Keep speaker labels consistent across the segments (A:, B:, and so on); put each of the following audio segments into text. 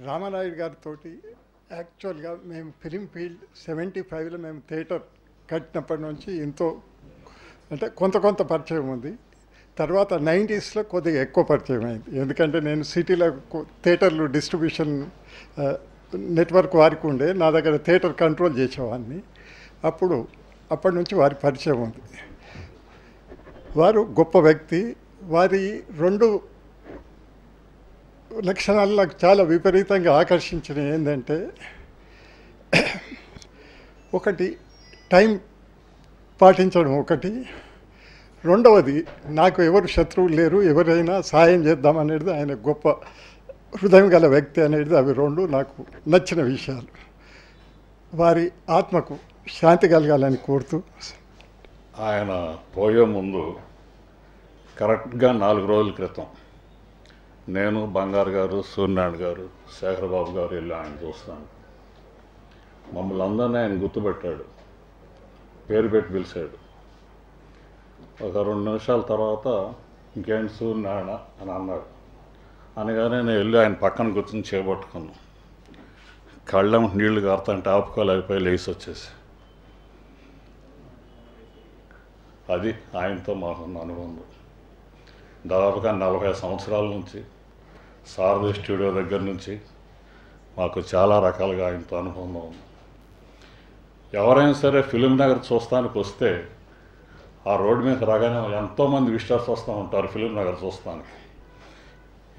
A: రామానాయుడు గారితో యాక్చువల్గా మేము ఫిలిం ఫీల్డ్ 75లో మేము థియేటర్ కట్టినప్పటి నుంచి ఎంతో అంటే కొంత పరిచయం ఉంది. తర్వాత 90sలో కొద్దిగా ఎక్కువ పరిచయం అయింది. ఎందుకంటే నేను సిటీలో థియేటర్లు డిస్ట్రిబ్యూషన్ నెట్వర్క్ వారికి ఉండే, నా దగ్గర థియేటర్ కంట్రోల్ చేసేవాడిని. అప్పటి నుంచి వారి పరిచయం ఉంది. వారు గొప్ప వ్యక్తి. వారి 2 లక్షణాలు నాకు చాలా విపరీతంగా ఆకర్షించినవి. ఏంటంటే, ఒకటి టైం పాటించడం, ఒకటి రెండవది నాకు ఎవరు శత్రువులు లేరు, ఎవరైనా సాయం చేద్దామనేది ఆయన గొప్ప హృదయం గల వ్యక్తి అనేది. అవి 2 నాకు నచ్చిన విషయాలు. వారి ఆత్మకు శాంతి కలగాలని కోరుతూ.
B: ఆయన పోయే ముందు కరెక్ట్గా 4 రోజుల క్రితం నేను, బంగారు గారు, సూర్యనారాయణ గారు, శేఖరబాబు గారు వెళ్ళి ఆయన చూస్తాను. మమ్మల్ని అందరినీ ఆయన గుర్తుపెట్టాడు, పేరు పెట్టి పిలిచాడు. ఒక 2 నిమిషాల తర్వాత ఇంకేంటి సూర్యనారాయణ అని అన్నాడు. అనగానే నేను వెళ్ళి ఆయన పక్కన కూర్చొని చేపట్టుకున్నాను. కళ్ళం నీళ్లు కారుతుంటే ఆపుకోలేకపోయి లేచి వచ్చేసి. అది ఆయనతో మాకున్న అనుబంధం. దాదాపుగా 40 సంవత్సరాల నుంచి సారథి స్టూడియో దగ్గర నుంచి మాకు చాలా రకాలుగా ఆయనతో అనుబంధం ఉంది. ఎవరైనా సరే ఫిలిం నగర్ చూస్తానికి వస్తే ఆ రోడ్డు మీద రాగానే ఎంతోమంది విజిటర్స్ వస్తూ ఉంటారు ఫిలిం నగర్ చూస్తానికి.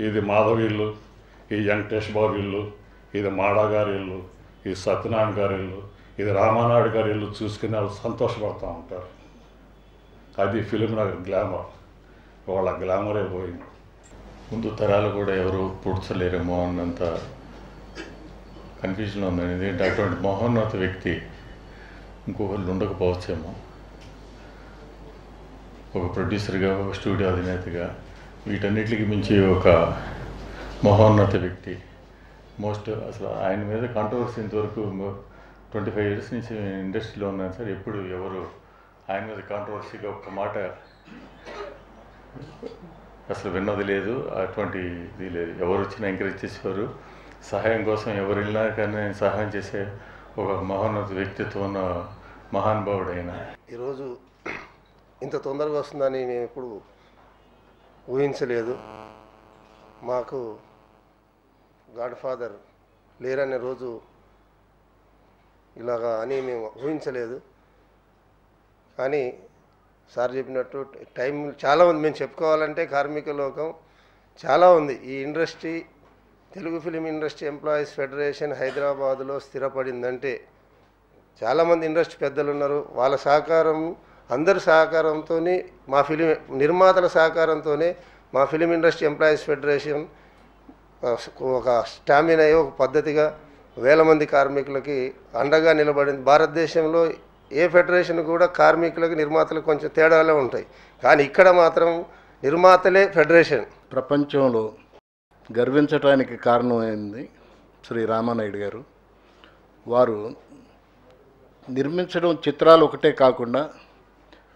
B: ఇది మాధవ్ ఇల్లు, ఈ వెంకటేష్ బాబు ఇల్లు, ఇది మాడా గారి ఇల్లు, ఇది సత్యనారాయణ గారి ఇల్లు, ఇది రామానాయుడు గారి ఇల్లు చూసుకుని వాళ్ళు సంతోషపడుతూ ఉంటారు. అది ఫిలిం నగర్ గ్లామర్. వాళ్ళ గ్లామరే పోయింది.
C: ముందు తరాలు కూడా ఎవరు పుడ్చలేరేమో అన్నంత కన్ఫ్యూజన్ ఉందండి. ఎందుకంటే అటువంటి మహోన్నత వ్యక్తి ఇంకొకళ్ళు ఉండకపోవచ్చేమో. ఒక ప్రొడ్యూసర్గా, ఒక స్టూడియో అధినేతగా, వీటన్నిటికి మించి ఒక మహోన్నత వ్యక్తి. అసలు ఆయన మీద కాంట్రవర్సీ ఇంతవరకు 25 years నుంచి ఇండస్ట్రీలో ఉన్నాను సార్. ఎప్పుడు ఎవరు ఆయన మీద కాంట్రవర్సీగా ఒక్క మాట అసలు విన్నది లేదు. అటువంటి ఇది లేదు. ఎవరు వచ్చినా ఎంకరేజ్ చేసేవారు. సహాయం కోసం ఎవరు వెళ్ళినా కానీ సహాయం చేసే ఒక మహోన్నత వ్యక్తిత్వం ఉన్న మహానుభావుడు ఆయన.
D: ఈరోజు ఇంత తొందరగా వస్తుందని మేము ఎప్పుడు ఊహించలేదు. మాకు గాడ్ ఫాదర్ లేరనే రోజు ఇలాగా అని మేము ఊహించలేదు. కానీ సార్ చెప్పినట్టు టైం చాలా ఉంది. మేము చెప్పుకోవాలంటే కార్మిక లోకం చాలా ఉంది. ఈ industry, Telugu film industry employees federation హైదరాబాదులో స్థిరపడిందంటే చాలామంది ఇండస్ట్రీ పెద్దలు ఉన్నారు. వాళ్ళ సహకారం, అందరి సహకారంతో, మా ఫిలిం నిర్మాతల సహకారంతోనే మా ఫిలిం ఇండస్ట్రీ ఎంప్లాయీస్ ఫెడరేషన్ ఒక స్టామినా, ఒక పద్ధతిగా వేల మంది కార్మికులకి అండగా నిలబడింది. భారతదేశంలో ఏ ఫెడరేషన్ కూడా కార్మికులకు, నిర్మాతలకు కొంచెం తేడాలే ఉంటాయి. కానీ ఇక్కడ మాత్రం నిర్మాతలే ఫెడరేషన్.
E: ప్రపంచంలో గర్వించడానికి కారణమైంది శ్రీ రామానాయుడు గారు. వారు నిర్మించడం చిత్రాలు ఒకటే కాకుండా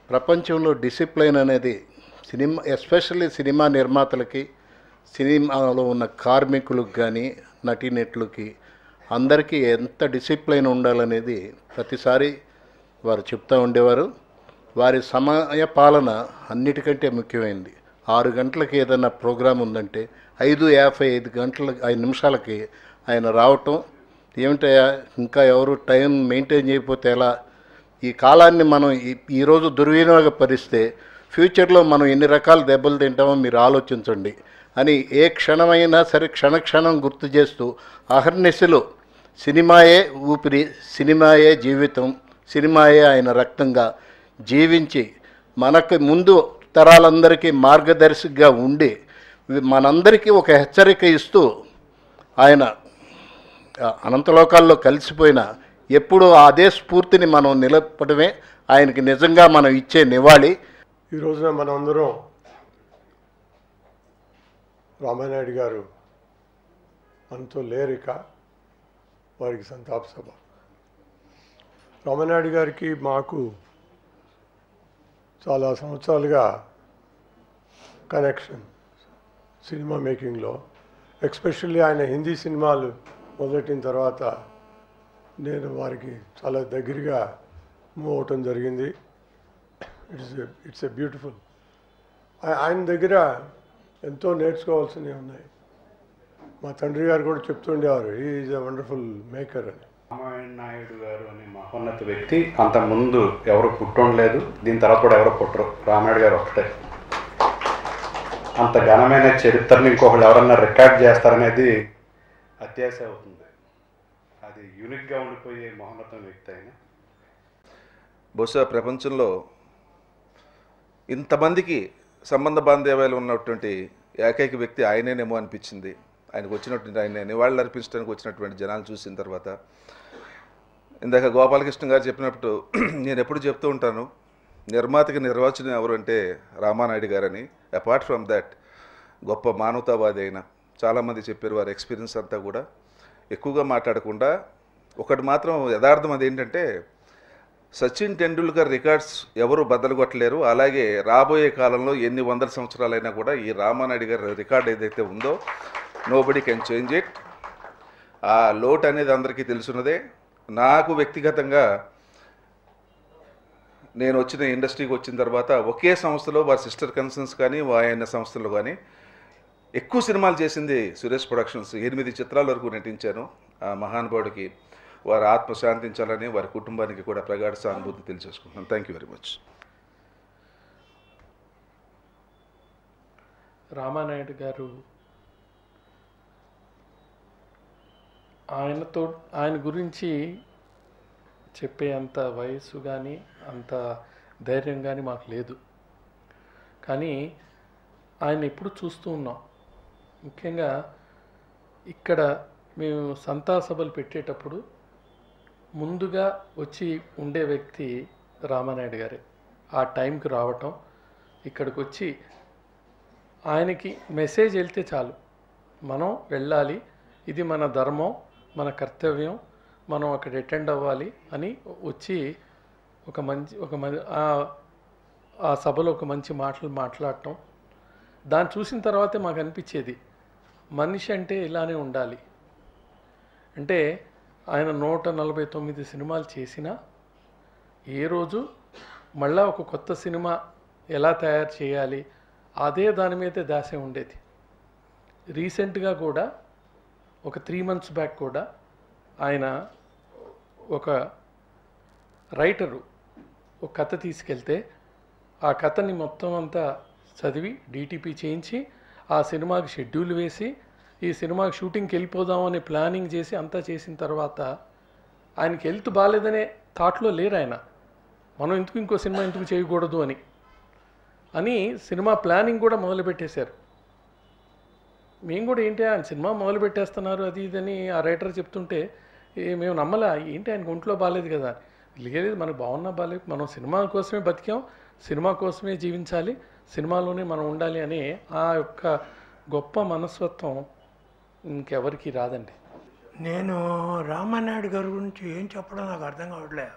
E: ప్రపంచంలో డిసిప్లైన్ అనేది ఎస్పెషల్లీ సినిమా నిర్మాతలకి, సినిమాలో ఉన్న కార్మికులకు కానీ, నటీనటులకి అందరికీ ఎంత డిసిప్లైన్ ఉండాలనేది ప్రతిసారి వారు చెప్తూ ఉండేవారు. వారి సమయ పాలన అన్నిటికంటే ముఖ్యమైనది. 6 గంటలకి ఏదైనా ప్రోగ్రాం ఉందంటే 5:55 నిమిషాలకి ఆయన రావటం. ఏమిటయా ఇంకా ఎవరు టైం మెయింటైన్ చేయకపోతే ఎలా? ఈ కాలాన్ని మనం ఈరోజు దుర్వినియోగపరిస్తే ఫ్యూచర్లో మనం ఎన్ని రకాల దెబ్బలు తింటామో మీరు ఆలోచించండి అని ఏ క్షణమైనా సరే క్షణక్షణం గుర్తు చేస్తూ అహర్నిశలు సినిమాయే ఊపిరి, సినిమాయే జీవితం, సినిమాయే ఆయన రక్తంగా జీవించి మనకు ముందు తరాలందరికీ మార్గదర్శిగా ఉండి మనందరికీ ఒక హెచ్చరిక ఇస్తూ ఆయన అనంతలోకాల్లో కలిసిపోయిన ఎప్పుడూ అదే స్ఫూర్తిని మనం నిలపడమే ఆయనకి నిజంగా మనం ఇచ్చే నివాళి.
A: ఈ రోజున మనందరం రామానాయుడు గారు మనతో లేరిక, వారికి సంతాప సభ. రామానాయుడు గారికి మాకు చాలా సంవత్సరాలుగా కనెక్షన్ సినిమా మేకింగ్లో.
F: ఎస్పెషల్లీ ఆయన హిందీ సినిమాలు మొదలెట్టిన తర్వాత నేను వారికి చాలా దగ్గరగా మూవ్ అవటం జరిగింది. It's a beautiful. ఆయన దగ్గర ఎంతో నేర్చుకోవాల్సినవి ఉన్నాయి. మా తండ్రి గారు కూడా చెప్తుండేవారు, he is a wonderful maker అని.
G: రామానాయుడు నాయుడు గారు అనే మహోన్నత వ్యక్తి అంతకుముందు ఎవరు పుట్టుండలేదు, దీని తర్వాత కూడా ఎవరు పుట్టరు, రామానాయుడు గారు ఒకటే. అంత ఘనమైన చరిత్రను ఇంకొకళ్ళు ఎవరన్నా రికార్డ్ చేస్తారనేది అత్యాశ అవుతుంది. అది యూనిక్గా ఉండిపోయే మహోన్నత వ్యక్తి అయినా
H: బహుశా ప్రపంచంలో ఇంతమందికి సంబంధ బాంధవ్యాలు ఉన్నటువంటి ఏకైక వ్యక్తి ఆయనేనేమో అనిపించింది. ఆయనకు వచ్చినటువంటి ఆయన నివాళులు అర్పించడానికి వచ్చినటువంటి జనాలు చూసిన తర్వాత. ఇందాక గోపాలకృష్ణ గారు చెప్పినప్పుడు నేను ఎప్పుడు చెప్తూ ఉంటాను, నిర్మాతకి నిర్వచనం ఎవరు అంటే రామానాయుడు గారని. అపార్ట్ ఫ్రమ్ దట్ గొప్ప మానవతావాది అయిన చాలామంది చెప్పారు వారి ఎక్స్పీరియన్స్ అంతా కూడా. ఎక్కువగా మాట్లాడకుండా ఒకటి మాత్రం యథార్థం, అది ఏంటంటే సచిన్ టెండూల్కర్ రికార్డ్స్ ఎవరు బద్దలు కొట్టలేరు. అలాగే రాబోయే కాలంలో ఎన్ని వందల సంవత్సరాలైనా కూడా ఈ రామానాయుడు గారి రికార్డ్ ఏదైతే ఉందో నోబడీ కెన్ చేంజ్ ఇట్. ఆ లోటు అనేది అందరికీ తెలుసున్నదే. నాకు వ్యక్తిగతంగా నేను వచ్చిన ఇండస్ట్రీకి వచ్చిన తర్వాత ఒకే సంస్థలో వారి సిస్టర్ కన్సర్న్స్ కానీ ఆయన సంస్థలు కానీ ఎక్కువ సినిమాలు చేసింది సురేష్ ప్రొడక్షన్స్. 8 చిత్రాల వరకు నటించాను. ఆ మహానుభావుడికి వారి ఆత్మ శాంతించాలని వారి కుటుంబానికి కూడా ప్రగాఢ సానుభూతి తెలియజేసుకుంటున్నాను. Thank you very much.
I: Ramanaidu గారు ఆయన గురించి చెప్పే అంత వయస్సు కానీ అంత ధైర్యం కానీ మాకు లేదు. కానీ ఆయన ఎప్పుడు చూస్తూ ఉన్నాం. ముఖ్యంగా ఇక్కడ మేము సంతా సభలు పెట్టేటప్పుడు ముందుగా వచ్చి ఉండే వ్యక్తి రామానాయుడు గారే. ఆ టైంకి రావటం, ఇక్కడికి వచ్చి ఆయనకి మెసేజ్ వెళ్తే చాలు, మనం వెళ్ళాలి, ఇది మన ధర్మం, మన కర్తవ్యం, మనం అక్కడ అటెండ్ అవ్వాలి అని వచ్చి ఆ సభలో ఒక మంచి మాటలు మాట్లాడటం. దాన్ని చూసిన తర్వాతే మాకు అనిపించేది మనిషి అంటే ఇలానే ఉండాలి. అంటే ఆయన 149 సినిమాలు చేసినా ఏ రోజు మళ్ళా ఒక కొత్త సినిమా ఎలా తయారు చేయాలి అదే దాని మీదే దాసే ఉండేది. రీసెంట్గా కూడా ఒక 3 months బ్యాక్ కూడా ఆయన ఒక రైటరు ఒక కథ తీసుకెళ్తే ఆ కథని మొత్తం అంతా చదివి డిటిపి చేయించి ఆ సినిమాకి షెడ్యూల్ వేసి ఈ సినిమాకి షూటింగ్కి వెళ్ళిపోదామని ప్లానింగ్ చేసి అంతా చేసిన తర్వాత ఆయనకి హెల్త్ బాగాలేదనే థాట్లో లేరు ఆయన. మనం ఇంకో సినిమా ఎందుకు చేయకూడదు అని సినిమా ప్లానింగ్ కూడా మొదలుపెట్టేశారు. మేము కూడా ఏంటి ఆయన సినిమా మొదలు పెట్టేస్తున్నారు అది ఇదని ఆ రైటర్ చెప్తుంటే మేము నమ్మలా. ఏంటి ఆయనకు ఒంట్లో బాగాలేదు కదా, లేదు మనకు బాగున్నా బాగాలేదు, మనం సినిమా కోసమే బతికాం, సినిమా కోసమే జీవించాలి, సినిమాలోనే మనం ఉండాలి అనే ఆ యొక్క గొప్ప మనస్తత్వం ఇంకెవరికి రాదండి.
J: నేను రామానాయుడు గారి గురించి ఏం చెప్పడం నాకు అర్థం కావట్లే.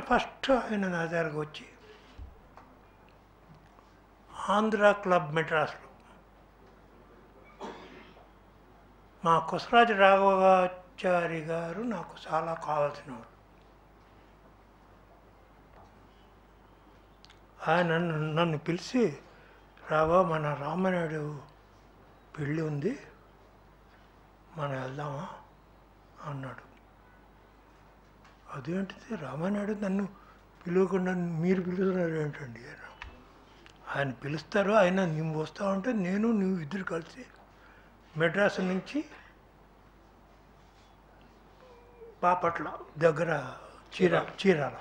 J: ఫస్ట్ ఆయన నా దగ్గరకు వచ్చి ఆంధ్ర క్లబ్ మెడ్రాస్లో మా కొసరాజు రాఘవాచారి గారు నాకు చాలా కావాల్సినవాడు. ఆయన నన్ను పిలిచి, రాఘవ మన రామానాయుడు పెళ్ళి ఉంది, మనం వెళ్దామా అన్నాడు. అదేంటిది రామానాయుడు నన్ను పిలవకుండా మీరు పిలుస్తున్నారు ఏంటండి? ఆయన పిలుస్తారు, ఆయన నువ్వు వస్తావంటే నేను నువ్వు ఇద్దరు కలిసి మెడ్రాస్ నుంచి బాపట్ల దగ్గర చీరాల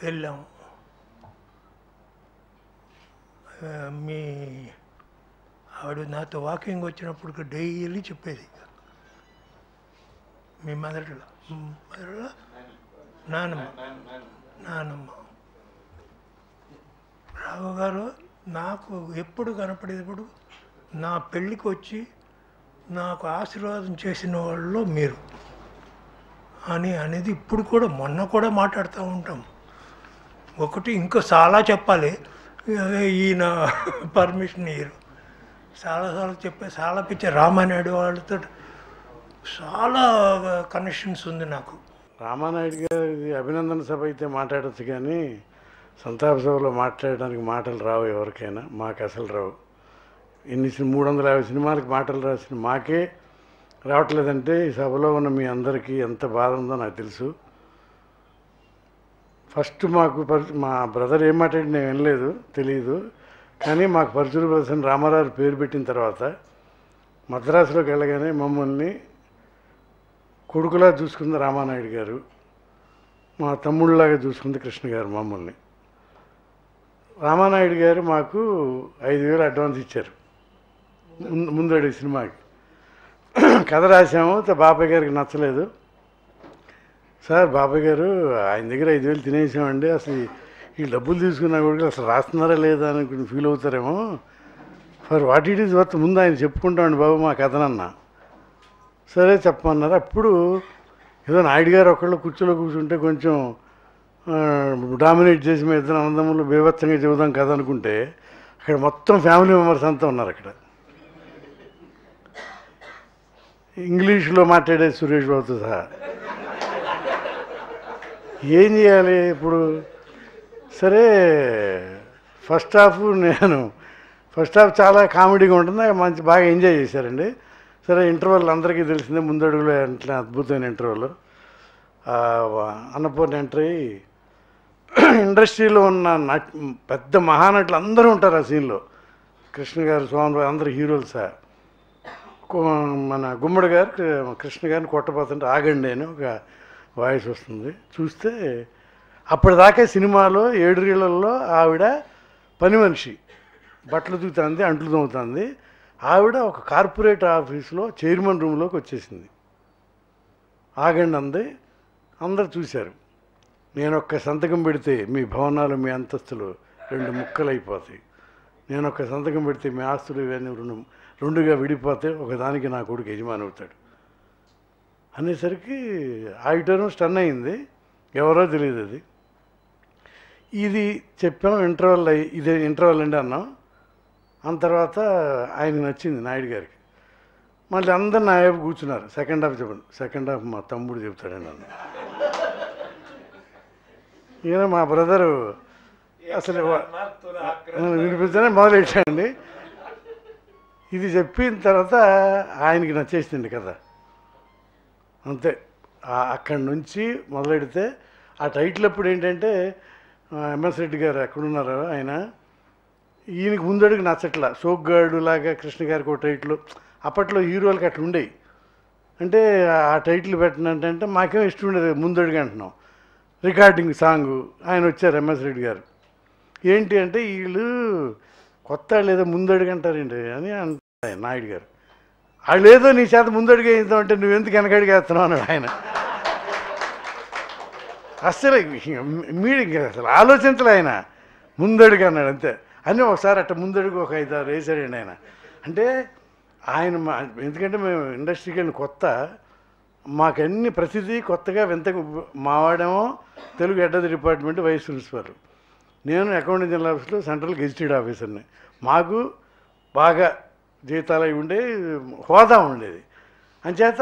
J: వెళ్ళాము. మీ ఆవిడ నాతో వాకింగ్ వచ్చినప్పుడు డైలీ చెప్పేది, మీ మదర్లో నానమ్మ రాఘవ గారు నాకు ఎప్పుడు కనపడేటప్పుడు నా పెళ్ళికి వచ్చి నాకు ఆశీర్వాదం చేసిన వాళ్ళు మీరు అనేది ఇప్పుడు కూడా మొన్న కూడా మాట్లాడుతూ ఉంటాం. ఒకటి ఇంకా చాలా చెప్పాలి, ఈయన పర్మిషన్ ఇయ్యరు. చాలాసార్లు చెప్పే చాలా పిచ్చే రామానాయుడు వాళ్ళతో చాలా కనెక్షన్స్ ఉంది నాకు.
K: రామానాయుడు గారి అభినందన సభ అయితే మాట్లాడచ్చు, కానీ సంతాప సభలో మాట్లాడడానికి మాటలు రావు ఎవరికైనా. మాకు అసలు రావు. 350 సినిమాలకు మాటలు రాసిన మాకే రావట్లేదంటే ఈ సభలో ఉన్న మీ అందరికీ ఎంత బాధ ఉందో నాకు తెలుసు. ఫస్ట్ మాకు మా బ్రదర్ ఏం మాట్లాడి నేను వినలేదు, తెలియదు. కానీ మాకు పరుచూరు బ్రదర్స్ అని రామారావు పేరు పెట్టిన తర్వాత మద్రాసులోకి వెళ్ళగానే మమ్మల్ని కొడుకులా చూసుకుంది రామానాయుడు గారు, మా తమ్ముళ్ళలాగా చూసుకుంది కృష్ణ గారు మమ్మల్ని. రామానాయుడు గారు మాకు 5,000 అడ్వాన్స్ ఇచ్చారు ముందడి సినిమాకి. కథ రాసాము, బాబాయ్ గారికి నచ్చలేదు. సార్ బాబాయ్ గారు ఆయన దగ్గర 5,000 తినేసామండి, అసలు ఈ డబ్బులు తీసుకున్నా కూడా అసలు రాస్తున్నారా లేదా అని ఫీల్ అవుతారేమో, for what it is worth ముందు ఆయన చెప్పుకుంటామండి బాబు మా కథనన్నా. సరే చెప్పమన్నారు. అప్పుడు ఏదో నాయుడు గారు ఒకళ్ళు కుర్చీలో కూర్చుంటే కొంచెం డామినేట్ చేసి మేము ఇద్దరు అన్నదమ్ములు బీభత్సంగా చెబుదాం కదా అనుకుంటే అక్కడ మొత్తం ఫ్యామిలీ మెంబర్స్ అంతా ఉన్నారు. అక్కడ ఇంగ్లీష్లో మాట్లాడే సురేష్ బాబుతో సహా. ఏం చేయాలి ఇప్పుడు? సరే ఫస్ట్ హాఫ్ చాలా కామెడీగా ఉంటుంది, మంచి బాగా ఎంజాయ్ చేశారండి. సరే ఇంటర్వెల్ అందరికీ తెలిసిందే, ముందడుగులో అట్లా అద్భుతమైన ఇంటర్వెల్. అన్నపూర్ణ ఎంట్రీ ఇండస్ట్రీలో ఉన్న పెద్ద మహానటులు అందరూ ఉంటారు ఆ సీన్లో. కృష్ణ గారు, స్వామి అందరు హీరోలు సార్. మన గుమ్మడి గారు కృష్ణ గారిని కొట్టబోతుంటే ఆగండి అని ఒక వాయిస్ వస్తుంది. చూస్తే అప్పటిదాకా సినిమాలో 7 రీళ్లలో ఆవిడ పని మనిషి, బట్టలు తూగుతుంది, అంట్లు తోముతుంది. ఆవిడ ఒక కార్పొరేట్ ఆఫీస్లో చైర్మన్ రూమ్లోకి వచ్చేసింది. ఆగండి అంది. అందరు చూశారు. నేను ఒక్క సంతకం పెడితే మీ భవనాలు మీ అంతస్తులు 2 ముక్కలు అయిపోతాయి, నేను ఒక్క సంతకం పెడితే మీ ఆస్తులు ఇవన్నీ రెండుగా విడిపోతే ఒకదానికి నా కొడుకు యజమాని అవుతాడు అనేసరికి ఆడిటోరియం స్టన్ అయింది. ఎవరో తెలియదు అది. ఇది చెప్పాం, ఇంటర్వెల్ ఇదే ఇంటర్వెల్ అండి అన్నాం. అన్న తర్వాత ఆయనకు నచ్చింది నాయుడు గారికి. మళ్ళీ అందరు నా వైపు కూర్చున్నారు. సెకండ్ హాఫ్ చెప్పండి. సెకండ్ హాఫ్ మా తమ్ముడు చెప్తాడండి అన్న. ఈయన మా బ్రదరు అసలు వినిపించనే మొదలెట్టాడండి. ఇది చెప్పిన తర్వాత ఆయనకి నచ్చేసింది కదా, అంతే. అక్కడి నుంచి మొదలెడితే ఆ టైటిల్ అప్పుడు ఏంటంటే ఎంఎస్ రెడ్డి గారు ఎక్కడున్నారో ఆయన, ఈయనకి ముందడుగు నచ్చట్లా. సోగ్గాడు లాగా కృష్ణ గారికి ఒక టైటిల్ అప్పట్లో హీరోలకి అట్లా ఉండేవి. అంటే ఆ టైటిల్ పెట్టినంటే మాకేమో ఇష్టం ఉండేది. ముందడుగు అంటున్నాం. రికార్డింగ్ సాంగు ఆయన వచ్చారు ఎంఎస్ రెడ్డి గారు. ఏంటి అంటే వీళ్ళు కొత్త వాళ్ళు ఏదో ముందడుగు అంటారండి అని అంటారు నాయుడు గారు. వాళ్ళు ఏదో నీ చేత ముందడుగు వేద్దాం అంటే నువ్వెందుకు వెనకడికి వేస్తున్నావు అన్నాడు ఆయన. అస్సలు మీడియం అసలు ఆలోచించలే ఆయన, ముందడుగు అన్నాడు అంతే. అని ఒకసారి అట్ట ముందడుగు ఒక 5-6 వేసాడండి ఆయన. అంటే ఆయన ఎందుకంటే మేము ఇండస్ట్రీకి వెళ్ళిన కొత్త, మాకన్నీ ప్రతిదీ కొత్తగా వింతగా. మావాడేమో Telugu head of the department vice principal, నేను అకౌంటింగ్ జనరల్ ఆఫీస్లో సెంట్రల్ గెజిటెడ్ ఆఫీసర్ని. మాకు బాగా జీతాలు అవి ఉండే, హోదా ఉండేది. అంచేత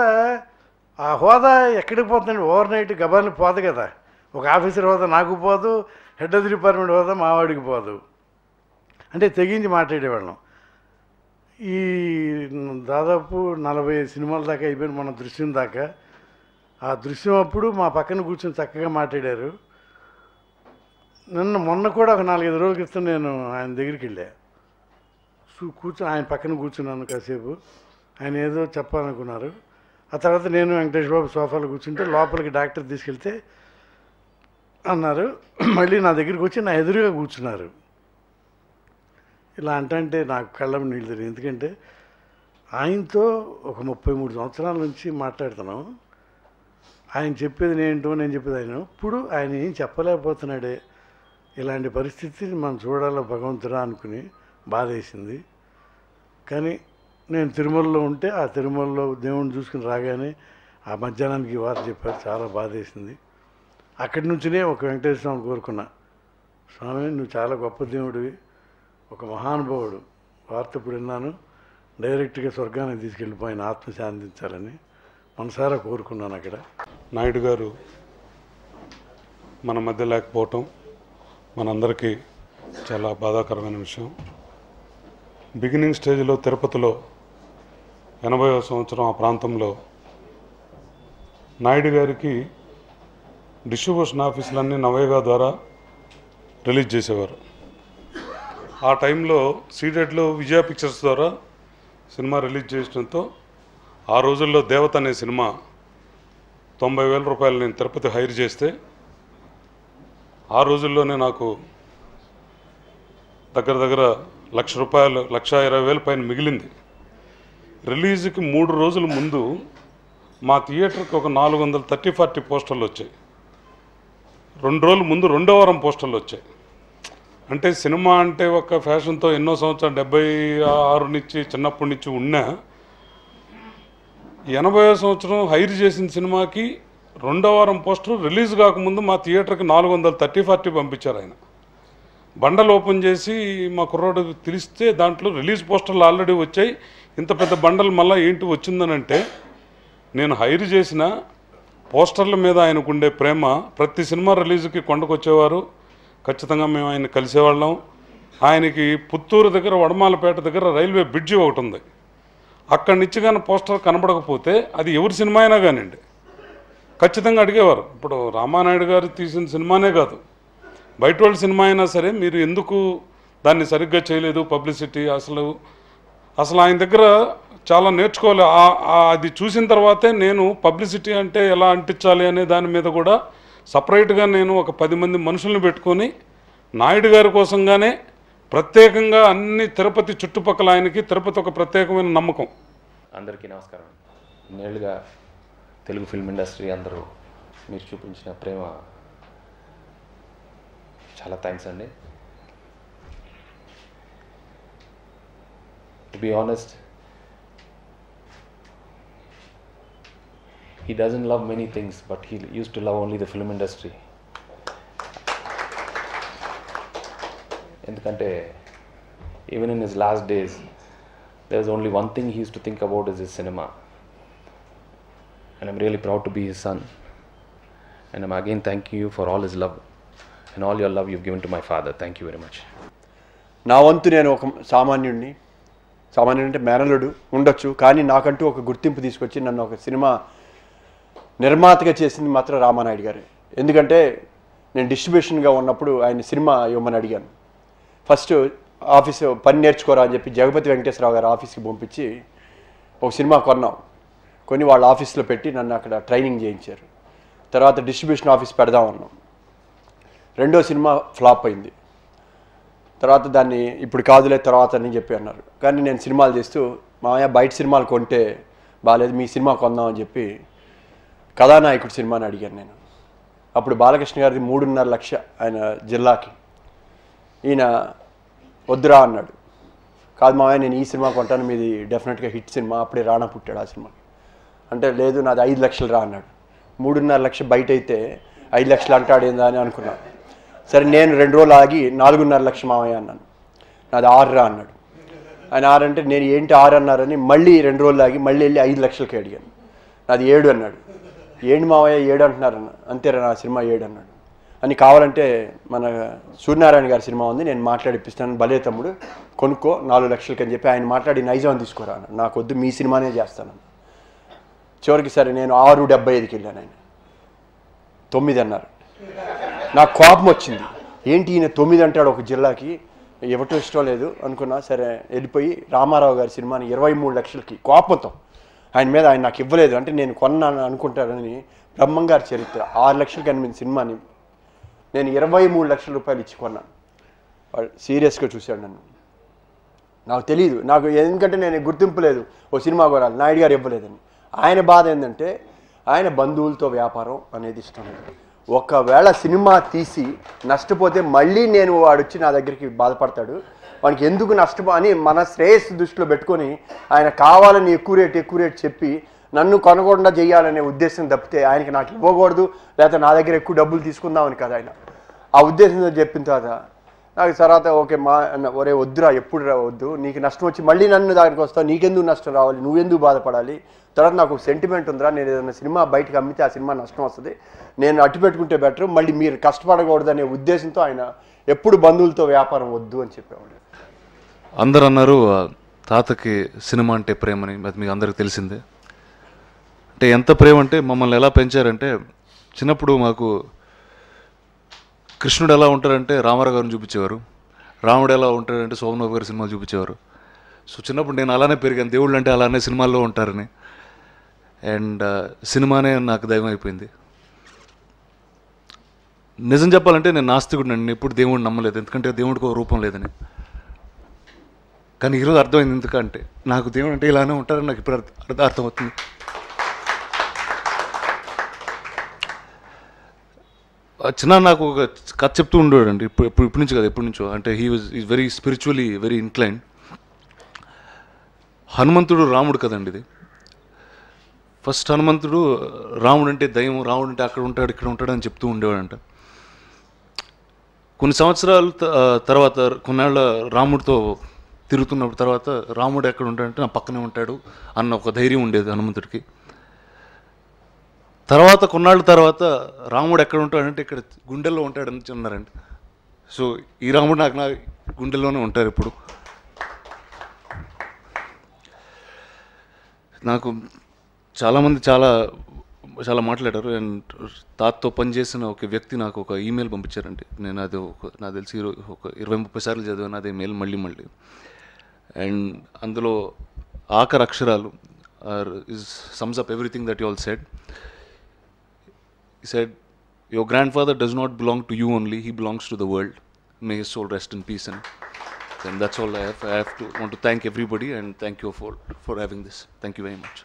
K: ఆ హోదా ఎక్కడికి పోతుందండి? ఓవర్ నైట్ గబాల్ని పోదు కదా. ఒక ఆఫీసర్ హోదా నాకు పోదు, హెడ్ ఆఫ్ ది డిపార్ట్మెంట్ హోదా మావాడికి పోదు. అంటే తెగించి మాట్లాడేవాళ్ళం. ఈ దాదాపు 40 సినిమాల దాకా అయిపోయింది మన దృశ్యం దాకా. ఆ దృశ్యం అప్పుడు మా పక్కన కూర్చొని చక్కగా మాట్లాడారు. మొన్న కూడా ఒక 4-5 రోజుల క్రితం నేను ఆయన దగ్గరికి వెళ్ళా. కూర్చొని ఆయన పక్కన కూర్చున్నాను కాసేపు. ఆయన ఏదో చెప్పాలనుకున్నారు. ఆ తర్వాత నేను వెంకటేష్ బాబు సోఫాలో కూర్చుంటే లోపలికి డాక్టర్ తీసుకెళ్తే అన్నారు. మళ్ళీ నా దగ్గరికి వచ్చి నా ఎదురుగా కూర్చున్నారు. ఇలా అంటే నాకు కళ్ళం నీళ్ళు తిరిగి. ఎందుకంటే ఆయనతో ఒక 33 సంవత్సరాల నుంచి మాట్లాడుతున్నాం. ఆయన చెప్పేది నేంటో, నేను చెప్పేది ఆయన. ఇప్పుడు ఆయన ఏం చెప్పలేకపోతున్నాడే. ఇలాంటి పరిస్థితిని మనం చూడాలో భగవంతుడా అనుకుని బాధ వేసింది. కానీ నేను తిరుమలలో ఉంటే ఆ తిరుమలలో దేవుణ్ణి చూసుకుని రాగానే ఆ మధ్యాహ్నానికి వార్త చెప్పారు. చాలా బాధ వేసింది. అక్కడి నుంచినే ఒక వెంకటేశ్వర స్వామి కోరుకున్నా, స్వామి నువ్వు చాలా గొప్ప దేవుడివి, ఒక మహానుభావుడు. వార్త ఇప్పుడు విన్నాను, డైరెక్ట్గా స్వర్గానికి తీసుకెళ్ళిపోయిన ఆత్మ శాంతించాలని మనసారా కోరుకున్నాను. అక్కడ నాయుడు గారు మన మధ్య లేకపోవటం మనందరికీ చాలా బాధాకరమైన విషయం. బిగినింగ్ స్టేజ్లో తిరుపతిలో 80వ సంవత్సరం ఆ ప్రాంతంలో నాయుడు గారికి డిస్ట్రిబ్యూషన్ ఆఫీసులన్నీ నవేగా ద్వారా రిలీజ్ చేసేవారు. ఆ టైంలో సీడెడ్లో విజయ పిక్చర్స్ ద్వారా సినిమా రిలీజ్ చేయడంతో ఆ రోజుల్లో దేవత అనే సినిమా 90,000 రూపాయలు నేను తిరుపతి హైర్ చేస్తే ఆ రోజుల్లోనే నాకు దగ్గర దగ్గర ₹1,00,000 1,20,000 పైన మిగిలింది. రిలీజ్కి 3 రోజుల ముందు మా థియేటర్కి ఒక 430-40 పోస్టర్లు వచ్చాయి. 2 రోజుల ముందు 2వ వారం పోస్టర్లు వచ్చాయి. అంటే సినిమా అంటే ఒక ఫ్యాషన్తో ఎన్నో సంవత్సరాలు 76 నుంచి చిన్నప్పటి నుంచి ఉన్నా 80వ సంవత్సరం హైర్ చేసిన సినిమాకి 2వ వారం పోస్టర్ రిలీజ్ కాకముందు మా థియేటర్కి 430-40 పంపించారు ఆయన. బండలు ఓపెన్ చేసి మా కుర్రాడు తెలిస్తే దాంట్లో రిలీజ్ పోస్టర్లు ఆల్రెడీ వచ్చాయి. ఇంత పెద్ద బండలు మళ్ళీ ఏంటి వచ్చిందనంటే నేను హైర్ చేసిన పోస్టర్ల మీద ఆయనకుండే ప్రేమ. ప్రతి సినిమా రిలీజ్కి కొండకు వచ్చేవారు, ఖచ్చితంగా మేము ఆయన కలిసేవాళ్ళం. ఆయనకి పుత్తూరు దగ్గర వడమాలపేట దగ్గర రైల్వే బ్రిడ్జి ఒకటి ఉంది. అక్కడి నుంచి కానీ పోస్టర్ కనబడకపోతే అది ఎవరి సినిమా అయినా కానివ్వండి ఖచ్చితంగా అడిగేవారు. ఇప్పుడు రామానాయుడు గారు తీసిన సినిమానే కాదు, బయట వాళ్ళ సినిమా అయినా సరే మీరు ఎందుకు దాన్ని సరిగ్గా చేయలేదు పబ్లిసిటీ. అసలు ఆయన దగ్గర చాలా నేర్చుకోవాలి. అది చూసిన తర్వాతే నేను పబ్లిసిటీ అంటే ఎలా అంటించాలి అనే దాని మీద కూడా సపరేట్గా నేను ఒక 10 మంది మనుషుల్ని పెట్టుకొని నాయుడు గారి కోసంగానే ప్రత్యేకంగా అన్ని తిరుపతి చుట్టుపక్కల ఆయనకి తిరుపతి ఒక ప్రత్యేకమైన నమ్మకం.
L: అందరికీ నమస్కారం. ఇన్నేళ్ళుగా తెలుగు ఫిల్మ్ ఇండస్ట్రీ అందరూ మీరు చూపించిన ప్రేమ చాలా థ్యాంక్స్ అండి. To be honest, he doesn't love many things, but he used to love only the film industry. ఎందుకంటే even in his last days there was only one thing he used to think about is his cinema, and I'm really proud to be his son, and I'm again thanking you for all his love and all your love you've given to my father. Thank you very much.
M: నా వంతు నేను ఒక సామాన్యుడిని అంటే మేనలుడు ఉండొచ్చు, కానీ నాకంటూ ఒక గుర్తింపు తీసుకొచ్చి నన్ను ఒక సినిమా నిర్మాతగా చేసింది మాత్రం రామానాయుడు గారు. ఎందుకంటే నేను డిస్ట్రిబ్యూషన్గా ఉన్నప్పుడు ఆయన సినిమా ఇవ్వమని అడిగాను. ఫస్ట్ ఆఫీసు పని నేర్చుకోరా అని చెప్పి జగపతి వెంకటేశ్వరరావు గారు ఆఫీస్కి పంపించి ఒక సినిమా కొని వాళ్ళ ఆఫీస్లో పెట్టి నన్ను అక్కడ ట్రైనింగ్ చేయించారు. తర్వాత డిస్ట్రిబ్యూషన్ ఆఫీస్ పెడదామన్నాం. 2వ సినిమా ఫ్లాప్ అయింది. తర్వాత దాన్ని ఇప్పుడు కాదులే తర్వాత అని చెప్పి అన్నారు. కానీ నేను సినిమాలు చేస్తూ మామయ్య బయట సినిమాలు కొంటే బాగాలేదు, మీ సినిమా కొందామని చెప్పి కథానాయకుడు సినిమాని అడిగాను నేను. అప్పుడు బాలకృష్ణ గారిది 3.5 లక్ష ఆయన జిల్లాకి. ఈయన వద్దురా అన్నాడు. కాదు మామయ్య నేను ఈ సినిమా కొంటాను, మీది డెఫినెట్గా హిట్ సినిమా, అప్పుడే రాణా పుట్టాడు ఆ సినిమాకి. అంటే లేదు నాది 5 లక్షలు రా అన్నాడు. 3.5 లక్ష బయట అయితే 5 లక్షలు అంటాడేందా అని అనుకున్నాను. సరే నేను 2 రోజులు ఆగి 4.5 లక్ష మామయ్య అన్నాను. నాది 6 రా అన్నాడు. ఆయన 6 అంటే నేను ఏంటి 6 అన్నారని మళ్ళీ 2 రోజులు ఆగి మళ్ళీ వెళ్ళి 5 లక్షలకి అడిగాను. నాది 7 అన్నాడు. ఏంటి మావయ్య 7 అంటున్నారన్న. అంతేరా నా సినిమా 7 అన్నాడు. అని కావాలంటే మన సూర్యనారాయణ గారి సినిమా ఉంది, నేను మాట్లాడిపిస్తాను, భలే తమ్ముడు కొనుక్కో 4 లక్షలకి అని చెప్పి ఆయన మాట్లాడి నైజాం తీసుకోరా అన్నాడు. నాకు వద్దు, మీ సినిమానే చేస్తాను. చివరికి సరే నేను 6.75కి వెళ్ళాను. ఆయన 9 అన్నారు. నాకు కోపం వచ్చింది. ఏంటి ఈయన 9 అంటాడు ఒక జిల్లాకి, ఇవ్వటం ఇష్టం లేదు అనుకున్నా. సరే వెళ్ళిపోయి రామారావు గారి సినిమాని 23 లక్షలకి కోపంతో ఆయన మీద ఆయన నాకు ఇవ్వలేదు అంటే నేను కొన్నాను అనుకుంటారని బ్రహ్మంగారి చరిత్ర 6 లక్షలకి అనిపించిన సినిమాని నేను 23 లక్షల రూపాయలు ఇచ్చి కొన్నాను. వాడు సీరియస్గా చూశాడు నన్ను. నాకు తెలియదు, నాకు ఎందుకంటే నేను గుర్తింపు లేదు ఓ సినిమా కొనాలి, నాయుడు గారు ఇవ్వలేదని. ఆయన బాధ ఏంటంటే ఆయన బంధువులతో వ్యాపారం అనేది ఇష్టం లేదు. ఒకవేళ సినిమా తీసి నష్టపోతే మళ్ళీ నేను వాడు వచ్చి నా దగ్గరికి బాధపడతాడు, వానికి ఎందుకు నష్టపో అని మన శ్రేయస్సు దృష్టిలో పెట్టుకొని ఆయన కావాలని ఎక్కువ రేట్ చెప్పి నన్ను కొనకుండా చేయాలనే ఉద్దేశం తప్పితే ఆయనకి నాకు ఇవ్వకూడదు లేకపోతే నా దగ్గర ఎక్కువ డబ్బులు తీసుకుందామని కదా ఆయన ఆ ఉద్దేశంతో చెప్పిన తర్వాత నాకు తర్వాత ఓకే ఒరే వద్దురా, ఎప్పుడు రా వద్దు, నీకు నష్టం వచ్చి మళ్ళీ నన్ను దానికి వస్తావు, నీకెందుకు నష్టం రావాలి, నువ్వెందుకు బాధపడాలి, తర్వాత నాకు సెంటిమెంట్ ఉందిరా, నేను ఏదైనా సినిమా బయటకు అమ్మితే ఆ సినిమా నష్టం వస్తుంది, నేను అట్టు పెట్టుకుంటే బెటర్, మళ్ళీ మీరు కష్టపడకూడదనే ఉద్దేశంతో ఆయన ఎప్పుడు బంధువులతో వ్యాపారం వద్దు అని చెప్పేవాడు.
N: అందరు అన్నారు తాతకి సినిమా అంటే ప్రేమని, అది మీకు అందరికి తెలిసిందే. అంటే ఎంత ప్రేమ అంటే మమ్మల్ని ఎలా పెంచారంటే, చిన్నప్పుడు మాకు కృష్ణుడు ఎలా ఉంటారంటే రామారావు గారిని చూపించేవారు, రాముడు ఎలా ఉంటారంటే సోమనాథ్ గారి సినిమాలు చూపించేవారు. సో చిన్నప్పుడు నేను అలానే పెరిగాను, దేవుళ్ళు అంటే అలానే సినిమాల్లో ఉంటారని. అండ్ సినిమానే నాకు దైవం అయిపోయింది. నిజం చెప్పాలంటే నేను నాస్తికుడిని, నేను ఎప్పుడు దేవుడిని నమ్మలేదు, ఎందుకంటే దేవుడికి ఒక రూపం లేదని. కానీ ఈరోజు అర్థమైంది ఎందుకంటే నాకు దేవుడు అంటే ఇలానే ఉంటారని నాకు ఇప్పుడు అర్థమవుతుంది. చిన్న నాకు ఒక కథ చెప్తూ ఉండేవాడండి, ఇప్పటి నుంచి కదా, ఎప్పటి నుంచో. అంటే is very spiritually very incline. హనుమంతుడు రాముడు కదండి ఇది. ఫస్ట్ హనుమంతుడు రాముడు అంటే దయ్యం, రాముడు అంటే అక్కడ ఉంటాడు ఇక్కడ ఉంటాడు అని చెప్తూ ఉండేవాడంట. కొన్ని సంవత్సరాల తర్వాత కొన్నేళ్ళ రాముడితో తిరుగుతున్నప్పుడు తర్వాత రాముడు ఎక్కడ ఉంటాడంటే నా పక్కనే ఉంటాడు అన్న ఒక ధైర్యం ఉండేది హనుమంతుడికి. తర్వాత కొన్నాళ్ళ తర్వాత రాముడు ఎక్కడ ఉంటాడంటే ఇక్కడ గుండెల్లో ఉంటాడని అన్నారండి. సో ఈ రాముడు నాకు నా గుండెల్లోనే ఉంటారు ఇప్పుడు. నాకు చాలామంది చాలా మాట్లాడారు. అండ్ తాతతో పనిచేసిన ఒక వ్యక్తి నాకు ఒక ఈమెయిల్ పంపించారండి. నేను అది నాకు తెలిసి ఒక 20-30 సార్లు చదివాను అదే మెయిల్ మళ్ళీ. అండ్ అందులో ఆఖరి అక్షరాలు sums up everything that you all said. He said, your grandfather does not belong to you only, he belongs to the world. May his soul rest in peace. And that's all I have. I want to thank everybody and thank you for having this. Thank you very much.